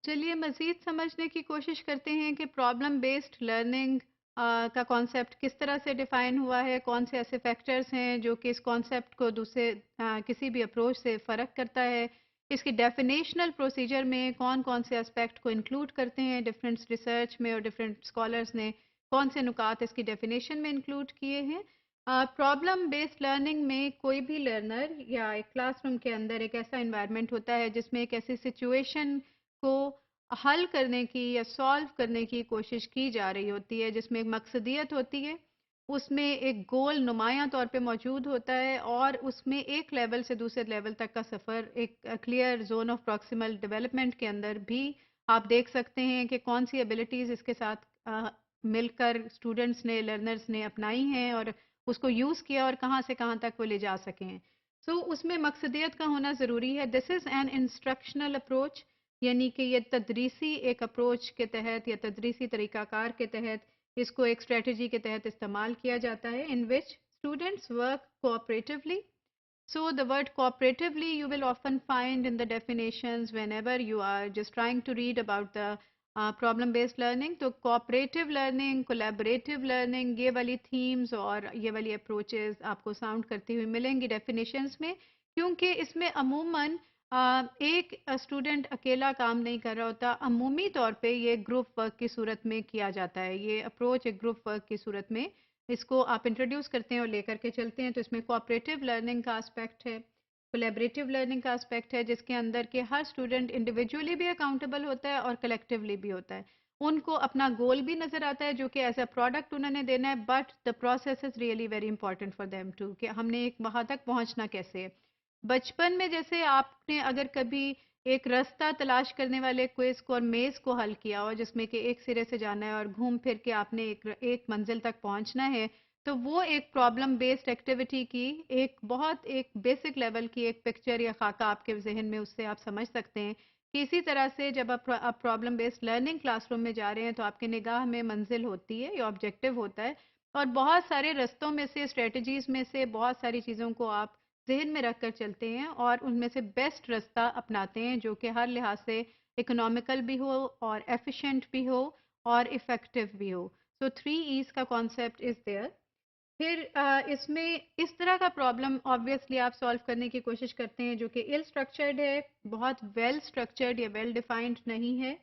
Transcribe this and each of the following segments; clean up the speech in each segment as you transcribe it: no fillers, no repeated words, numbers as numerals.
चलिए मज़ीद समझने की कोशिश करते हैं कि प्रॉब्लम बेस्ड लर्निंग का कॉन्सेप्ट किस तरह से डिफ़ाइन हुआ है, कौन से ऐसे फैक्टर्स हैं जो कि इस कॉन्सेप्ट को दूसरे किसी भी अप्रोच से फ़र्क करता है। इसकी डेफिनेशनल प्रोसीजर में कौन-कौन से एस्पेक्ट को इंक्लूड करते हैं, डिफरेंट रिसर्च में और डिफरेंट स्कॉलर्स ने कौन से नुकात इसकी डेफिनेशन में इंक्लूड किए हैं। प्रॉब्लम बेस्ड लर्निंग में कोई भी लर्नर या एक क्लासरूम के अंदर एक ऐसा एनवायरनमेंट होता है जिसमें एक ऐसी सिचुएशन को हल करने की या सॉल्व करने की कोशिश की जा रही होती है जिसमें एक मकसदियत होती है, उसमें एक गोल नुमायाँ तौर पे मौजूद होता है और उसमें एक लेवल से दूसरे लेवल तक का सफ़र एक clear zone of proximal development के अंदर भी आप देख सकते हैं कि कौन सी एबिलिटीज़ इसके साथ मिलकर स्टूडेंट्स ने, लर्नर्स ने अपनाई हैं और उसको यूज़ किया और कहाँ से कहाँ तक वो ले जा सके हैं। सो उसमें मकसदियत का होना ज़रूरी है। This is an instructional approach यानी कि ये तदरीसी एक अप्रोच के तहत या तदरीसी तरीक़ाकार के तहत इसको एक स्ट्रेटजी के तहत इस्तेमाल किया जाता है in which students work cooperatively. So the word cooperatively you will often find in the definitions whenever you are just trying to read about the problem based learning. तो cooperative learning, collaborative learning ये वाली themes और ये वाली approaches आपको sound करती हुई मिलेंगी definitions में क्योंकि इसमें अमूमन एक स्टूडेंट अकेला काम नहीं कर रहा होता अमूमी तौर पे ये ग्रुप वर्क की सूरत में किया जाता है ये अप्रोच एक ग्रुप वर्क की सूरत में इसको आप इंट्रोड्यूस करते हैं और लेकर के चलते हैं तो इसमें कोऑपरेटिव लर्निंग का एस्पेक्ट है कोलैबोरेटिव लर्निंग का एस्पेक्ट है जिसके अंदर के हर स्टूडेंट इंडिविजुअली भी अकाउंटेबल होता है और कलेक्टिवली भी होता है उनको अपना गोल भी नज़र आता है जो कि एज अ प्रोडक्ट उन्होंने देना है but the process is really very important for them to कि हमने एक वहाँ तक पहुँचना कैसे है बचपन में जैसे आपने अगर कभी एक रास्ता तलाश करने वाले क्विज को और मेज़ को हल किया हो जिसमें कि एक सिरे से जाना है और घूम फिर के आपने एक मंजिल तक पहुंचना है तो वो एक प्रॉब्लम बेस्ड एक्टिविटी की एक बहुत एक बेसिक लेवल की एक पिक्चर या खाका आपके जहन में उससे आप समझ सकते हैं कि इसी तरह से जब आप प्रॉब्लम बेस्ड लर्निंग क्लासरूम में जा रहे हैं तो आपकी निगाह में मंजिल होती है या ऑब्जेक्टिव होता है और बहुत सारे रस्तों में से स्ट्रेटजीज में से बहुत सारी चीज़ों को आप ज़हन में रख कर चलते हैं और उनमें से बेस्ट रास्ता अपनाते हैं जो कि हर लिहाज से इकोनॉमिकल भी हो और एफिशिएंट भी हो और इफ़ेक्टिव भी हो सो 3 E's का कॉन्सेप्ट इज़ देयर फिर इसमें इस तरह का प्रॉब्लम ऑब्वियसली आप सॉल्व करने की कोशिश करते हैं जो कि इल स्ट्रक्चर्ड है बहुत वेल स्ट्रक्चर्ड या वेल डिफाइंड नहीं है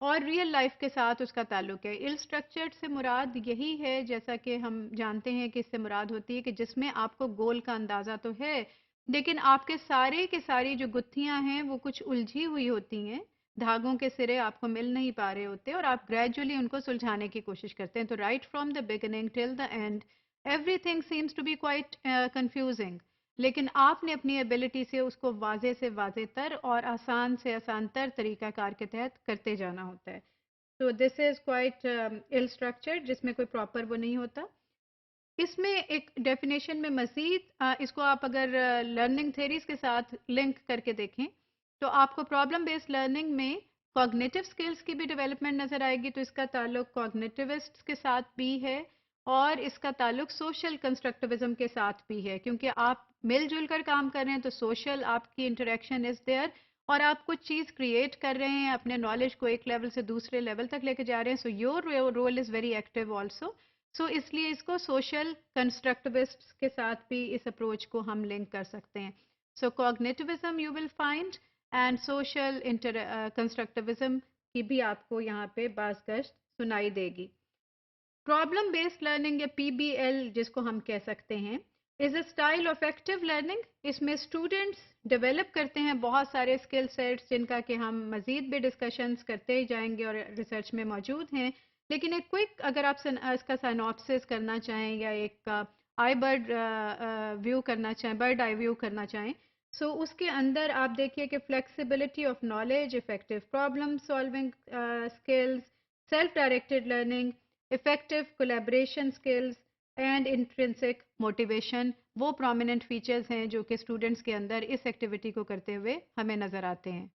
और रियल लाइफ के साथ उसका ताल्लुक है इल स्ट्रक्चर्ड से मुराद यही है जैसा कि हम जानते हैं कि इससे मुराद होती है कि जिसमें आपको गोल का अंदाज़ा तो है लेकिन आपके सारे के सारी जो गुत्थियां हैं वो कुछ उलझी हुई होती हैं धागों के सिरे आपको मिल नहीं पा रहे होते और आप ग्रेजुअली उनको सुलझाने की कोशिश करते हैं तो right from the beginning till the end everything seems to be quite confusing लेकिन आपने अपनी एबिलिटी से वाज़े तर और आसान से आसान तर तरीक़ाकार के तहत करते जाना होता है। तो this is quite ill structured जिसमें कोई प्रॉपर वो नहीं होता। इसमें एक डेफिनेशन में मज़ीद इसको आप अगर लर्निंग थ्योरीज़ के साथ लिंक करके देखें, तो आपको प्रॉब्लम बेस्ड लर्निंग में कॉग्निटिव स्किल्स की भी डेवलपमेंट नज़र आएगी, तो इसका ताल्लुक कॉग्निटिविस्ट्स के साथ भी है और इसका ताल्लुक सोशल कंस्ट्रक्टिविज्म के साथ भी है क्योंकि आप मिलजुल कर काम कर रहे हैं तो सोशल आपकी इंटरेक्शन इज़ देयर और आप कुछ चीज़ क्रिएट कर रहे हैं अपने नॉलेज को एक लेवल से दूसरे लेवल तक लेके जा रहे हैं so your role is very active also so इसलिए इसको सोशल कंस्ट्रक्टिविस्ट्स के साथ भी इस अप्रोच को हम लिंक कर सकते हैं so cognitivism you will find and social constructivism की भी आपको यहाँ पे बाज़गश्त सुनाई देगी प्रॉब्लम बेस्ड लर्निंग या पीबीएल जिसको हम कह सकते हैं is a style of active learning इसमें स्टूडेंट्स डेवलप करते हैं बहुत सारे स्किल सेट्स जिनका कि हम मज़ीद भी डिस्कशंस करते ही जाएंगे और रिसर्च में मौजूद हैं लेकिन एक क्विक अगर आप इसका साइनॉप्सिस करना चाहें या एक आई बर्ड व्यू करना चाहें बर्ड आई व्यू करना चाहें सो उसके अंदर आप देखिए कि flexibility of knowledge effective problem solving skills self directed learning effective collaboration skills and intrinsic motivation वो प्रोमिनेंट फीचर्स हैं जो कि स्टूडेंट्स के अंदर इस एक्टिविटी को करते हुए हमें नज़र आते हैं